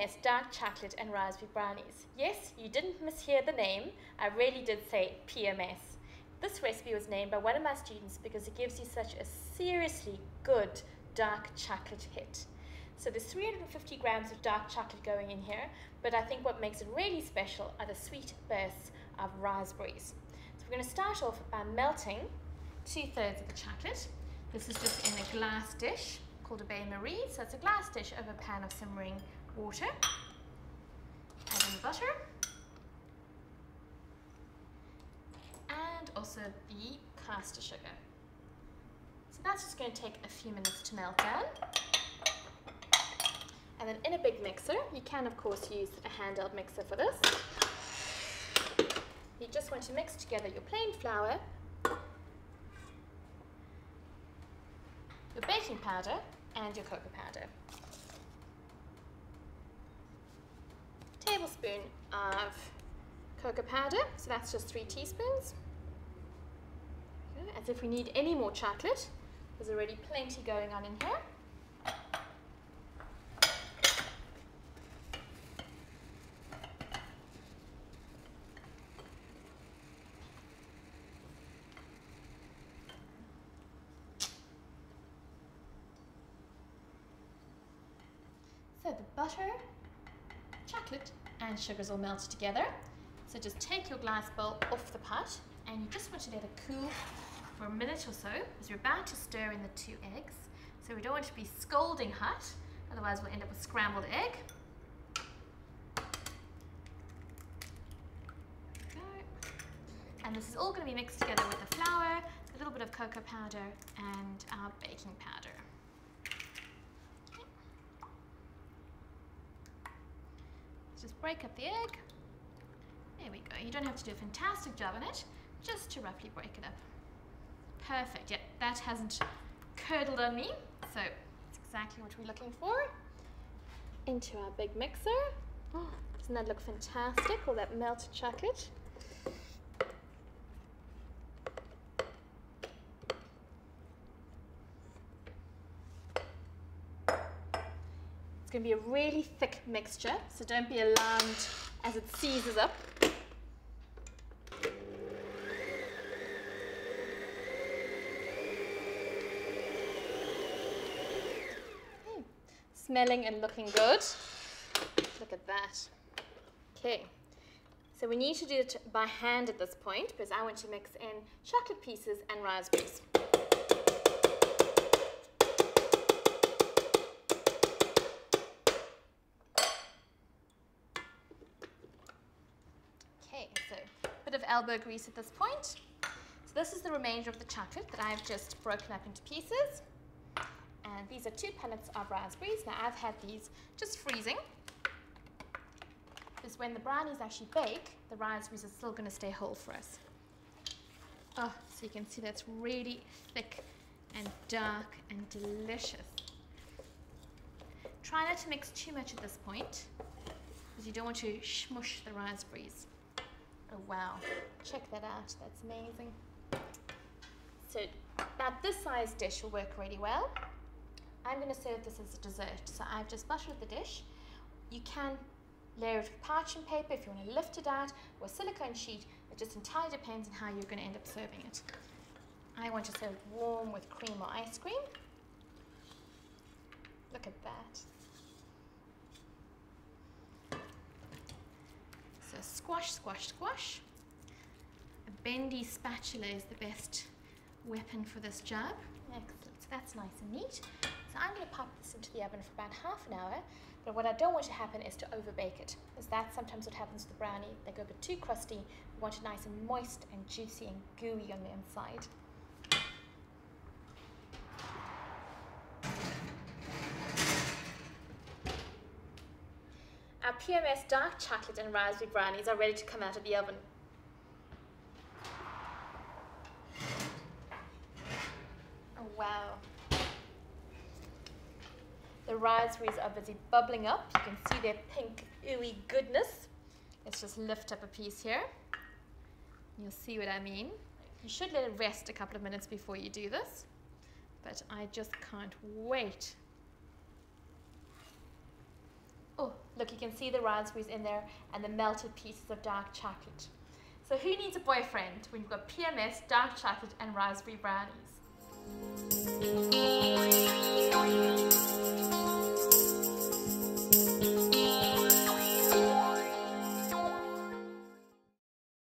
PMS dark chocolate and raspberry brownies. Yes, you didn't mishear the name. I really did say PMS. This recipe was named by one of my students because it gives you such a seriously good dark chocolate hit. So there's 350 grams of dark chocolate going in here, but I think what makes it really special are the sweet bursts of raspberries. So we're going to start off by melting 2/3 of the chocolate. This is just in a glass dish called a bain-marie, so it's a glass dish over a pan of simmering water. Add in butter. And also the caster sugar. So that's just going to take a few minutes to melt down. And then in a big mixer, you can of course use a handheld mixer for this. You just want to mix together your plain flour, your baking powder, and your cocoa powder. Tablespoon of cocoa powder, so that's just 3 teaspoons. As if we need any more chocolate, there's already plenty going on in here. So the butter, chocolate and sugars all melted together. So just take your glass bowl off the pot and you just want to let it cool for a minute or so as you're about to stir in the 2 eggs. So we don't want it to be scalding hot, otherwise we'll end up with scrambled egg. And this is all going to be mixed together with the flour, a little bit of cocoa powder and our baking powder. Just break up the egg. There we go. You don't have to do a fantastic job on it, just to roughly break it up. Perfect. Yeah, that hasn't curdled on me, so that's exactly what we're looking for. Into our big mixer. Oh, doesn't that look fantastic, all that melted chocolate? It's going to be a really thick mixture, so don't be alarmed as it seizes up. Okay. Smelling and looking good. Look at that. Okay, so we need to do it by hand at this point because I want to mix in chocolate pieces and raspberries. So a bit of elbow grease at this point. So this is the remainder of the chocolate that I've just broken up into pieces. And these are 2 pellets of raspberries. Now I've had these just freezing, because when the brownies actually bake, the raspberries are still going to stay whole for us. Oh, so you can see that's really thick and dark and delicious. Try not to mix too much at this point, because you don't want to smush the raspberries. Oh wow, check that out, that's amazing. So about this size dish will work really well. I'm going to serve this as a dessert, so I've just buttered the dish. You can layer it with parchment paper if you want to lift it out, or a silicone sheet. It just entirely depends on how you're going to end up serving it. I want to serve it warm with cream or ice cream. Look at that. So squash, squash, squash. A bendy spatula is the best weapon for this job. Excellent, so that's nice and neat. So I'm going to pop this into the oven for about half an hour, but what I don't want to happen is to overbake it, because that's sometimes what happens with the brownie. They go a bit too crusty. We want it nice and moist and juicy and gooey on the inside. Our PMS dark chocolate and raspberry brownies are ready to come out of the oven. Oh wow. The raspberries are busy bubbling up. You can see their pink, ooey goodness. Let's just lift up a piece here. You'll see what I mean. You should let it rest a couple of minutes before you do this, but I just can't wait. Oh, Look, you can see the raspberries in there and the melted pieces of dark chocolate. So who needs a boyfriend when you've got PMS, dark chocolate and raspberry brownies?